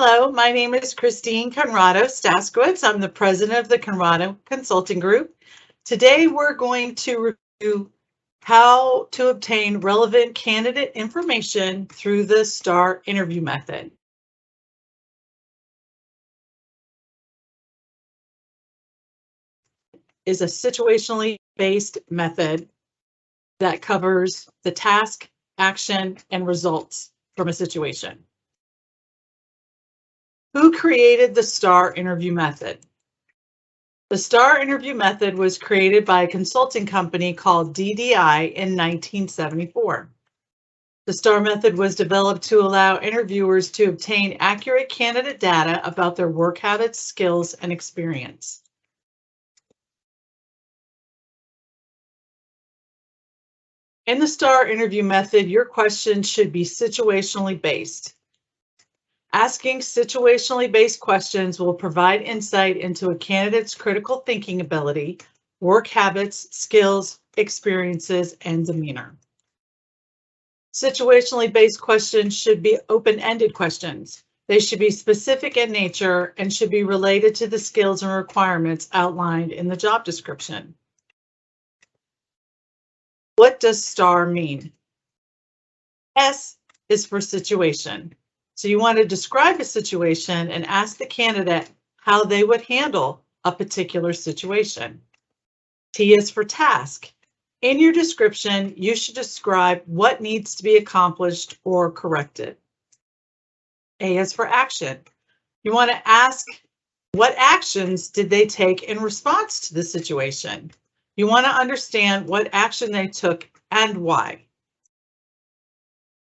Hello, my name is Christine Conrado Staskowitz. I'm the president of the Conrado Consulting Group. Today we're going to review how to obtain relevant candidate information through the S.T.A.R interview method. Is a situationally based method that covers the task, action, and results from a situation. Who created the S.T.A.R interview method? The S.T.A.R interview method was created by a consulting company called DDI in 1974. The S.T.A.R method was developed to allow interviewers to obtain accurate candidate data about their work habits, skills, and experience. In the S.T.A.R interview method, your questions should be situationally based. Asking situationally based questions will provide insight into a candidate's critical thinking ability, work habits, skills, experiences, and demeanor. Situationally based questions should be open-ended questions. They should be specific in nature and should be related to the skills and requirements outlined in the job description. What does S.T.A.R mean? S is for situation. So you want to describe a situation and ask the candidate how they would handle a particular situation. T is for task. In your description, you should describe what needs to be accomplished or corrected. A is for action. You want to ask what actions did they take in response to the situation. You want to understand what action they took and why.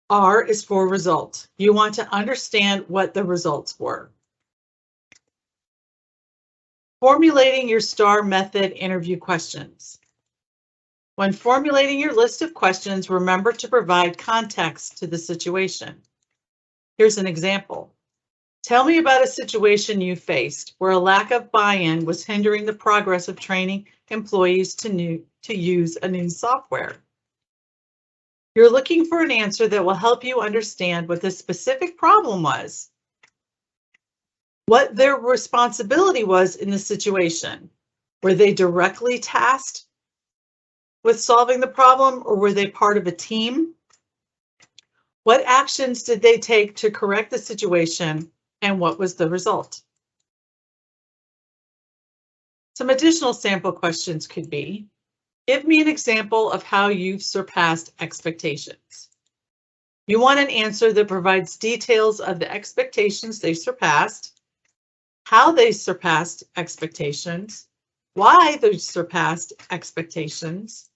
R is for result. You want to understand what the results were. Formulating your S.T.A.R method interview questions. When formulating your list of questions, remember to provide context to the situation. Here's an example. Tell me about a situation you faced where a lack of buy-in was hindering the progress of training employees to use a new software. You're looking for an answer that will help you understand what the specific problem was, what their responsibility was in the situation. Were they directly tasked with solving the problem, or were they part of a team? What actions did they take to correct the situation, and what was the result? Some additional sample questions could be, give me an example of how you've surpassed expectations. You want an answer that provides details of the expectations they surpassed, how they surpassed expectations, why they surpassed expectations,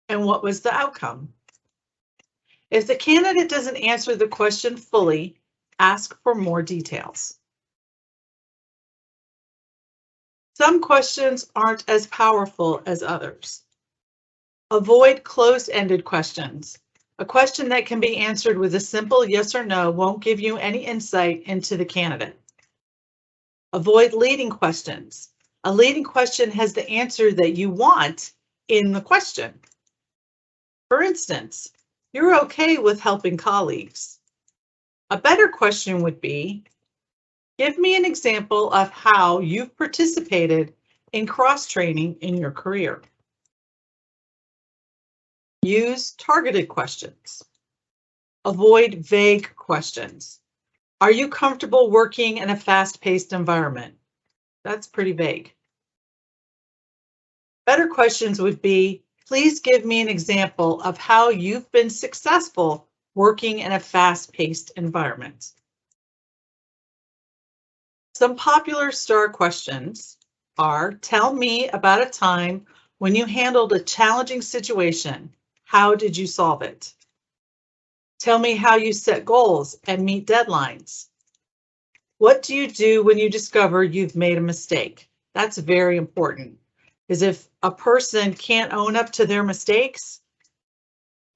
and what was the outcome. If the candidate doesn't answer the question fully, ask for more details. Some questions aren't as powerful as others. Avoid closed-ended questions. A question that can be answered with a simple yes or no won't give you any insight into the candidate. Avoid leading questions. A leading question has the answer that you want in the question. For instance, you're okay with helping colleagues. A better question would be, give me an example of how you've participated in cross-training in your career. Use targeted questions. Avoid vague questions. Are you comfortable working in a fast-paced environment? That's pretty vague. Better questions would be, please give me an example of how you've been successful working in a fast-paced environment. Some popular S.T.A.R questions are, tell me about a time when you handled a challenging situation. How did you solve it? Tell me how you set goals and meet deadlines. What do you do when you discover you've made a mistake? That's very important, because if a person can't own up to their mistakes,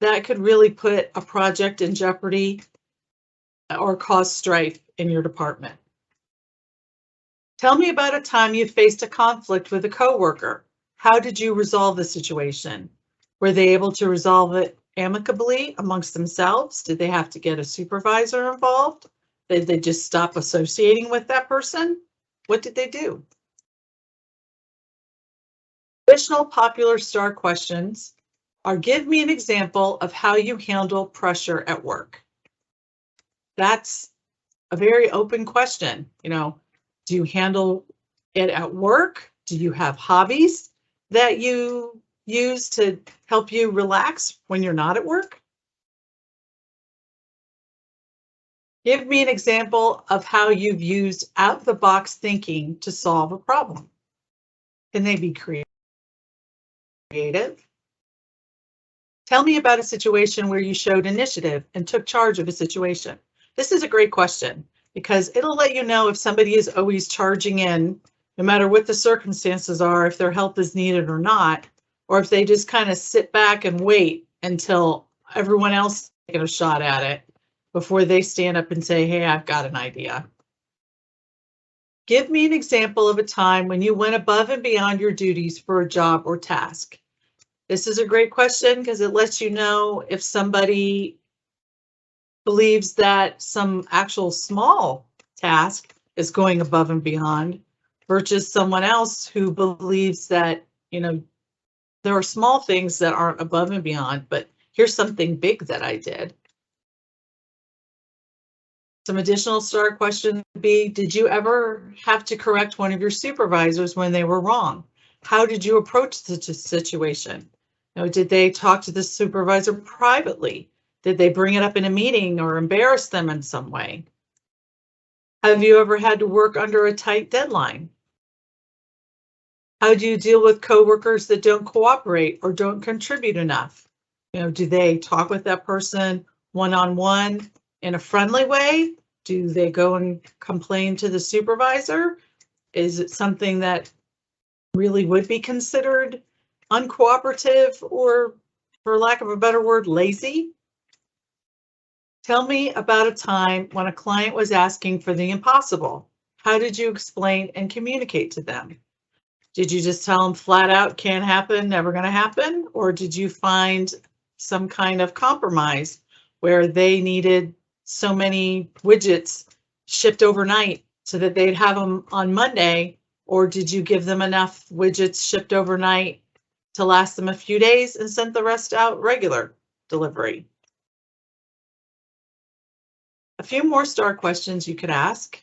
that could really put a project in jeopardy or cause strife in your department. Tell me about a time you faced a conflict with a coworker. How did you resolve the situation? Were they able to resolve it amicably amongst themselves? Did they have to get a supervisor involved? Did they just stop associating with that person? What did they do? Additional popular STAR questions are: give me an example of how you handle pressure at work. That's a very open question. Do you handle it at work? Do you have hobbies that you use to help you relax when you're not at work? Give me an example of how you've used out-of-the-box thinking to solve a problem. Can they be creative? Tell me about a situation where you showed initiative and took charge of a situation. This is a great question because it'll let you know if somebody is always charging in, no matter what the circumstances are, if their help is needed or not, or if they just kind of sit back and wait until everyone else takes a shot at it before they stand up and say, hey, I've got an idea. Give me an example of a time when you went above and beyond your duties for a job or task. This is a great question because it lets you know if somebody believes that some actual small task is going above and beyond versus someone else who believes that, there are small things that aren't above and beyond, but here's something big that I did. Some additional STAR questions would be: did you ever have to correct one of your supervisors when they were wrong? How did you approach such a situation? Did they talk to the supervisor privately? Did they bring it up in a meeting or embarrass them in some way? Have you ever had to work under a tight deadline? How do you deal with coworkers that don't cooperate or don't contribute enough? Do they talk with that person one-on-one in a friendly way? Do they go and complain to the supervisor? Is it something that really would be considered uncooperative or, for lack of a better word, lazy? Tell me about a time when a client was asking for the impossible. How did you explain and communicate to them? Did you just tell them flat out, can't happen, never going to happen? Or did you find some kind of compromise where they needed so many widgets shipped overnight so that they'd have them on Monday? Or did you give them enough widgets shipped overnight to last them a few days and sent the rest out regular delivery? A few more STAR questions you could ask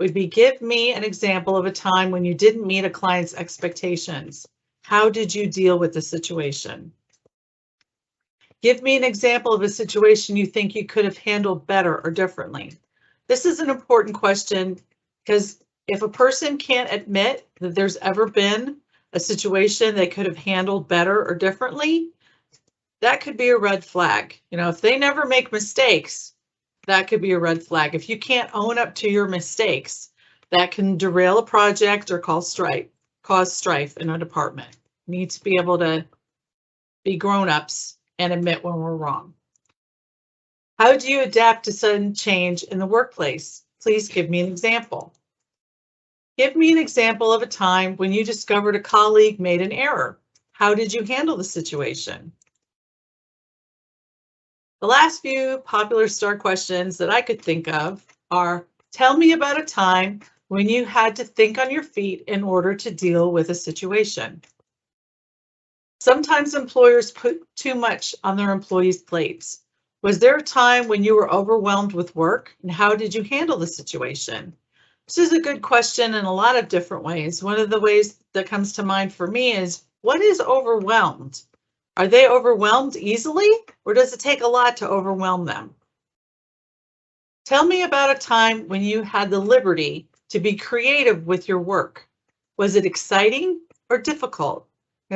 would be: give me an example of a time when you didn't meet a client's expectations. How did you deal with the situation? Give me an example of a situation you think you could have handled better or differently. This is an important question because if a person can't admit that there's ever been a situation they could have handled better or differently, that could be a red flag. If they never make mistakes, that could be a red flag. If you can't own up to your mistakes, that can derail a project or cause strife in a department. We need to be able to be grown-ups and admit when we're wrong. How do you adapt to sudden change in the workplace? Please give me an example. Give me an example of a time when you discovered a colleague made an error. How did you handle the situation? The last few popular STAR questions that I could think of are: tell me about a time when you had to think on your feet in order to deal with a situation. Sometimes employers put too much on their employees' plates. Was there a time when you were overwhelmed with work, and how did you handle the situation? This is a good question in a lot of different ways. One of the ways that comes to mind for me is: what is overwhelmed? Are they overwhelmed easily, or does it take a lot to overwhelm them? Tell me about a time when you had the liberty to be creative with your work. Was it exciting or difficult?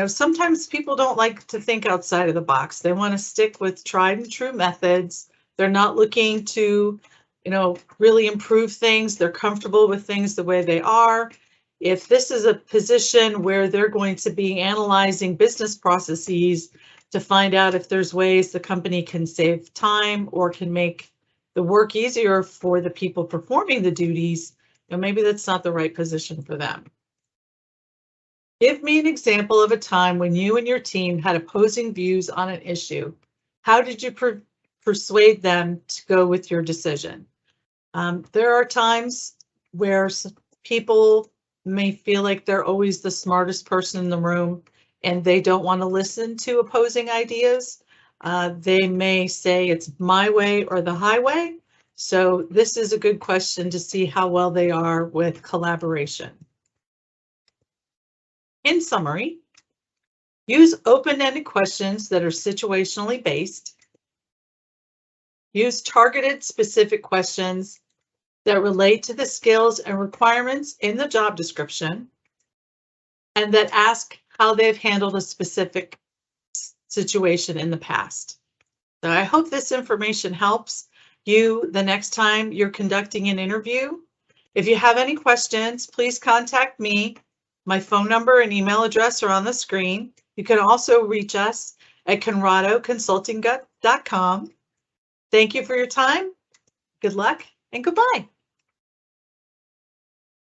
Sometimes people don't like to think outside of the box. They want to stick with tried and true methods. They're not looking to, really improve things. They're comfortable with things the way they are. If this is a position where they're going to be analyzing business processes to find out if there's ways the company can save time or can make the work easier for the people performing the duties, maybe that's not the right position for them. Give me an example of a time when you and your team had opposing views on an issue. How did you persuade them to go with your decision? There are times where people may feel like they're always the smartest person in the room and they don't want to listen to opposing ideas. They may say it's my way or the highway. So this is a good question to see how well they are with collaboration. In summary, use open-ended questions that are situationally based. Use targeted specific questions that relate to the skills and requirements in the job description and that ask how they've handled a specific situation in the past. So I hope this information helps you the next time you're conducting an interview. If you have any questions, please contact me. My phone number and email address are on the screen. You can also reach us at conradoconsulting.com. Thank you for your time. Good luck and goodbye.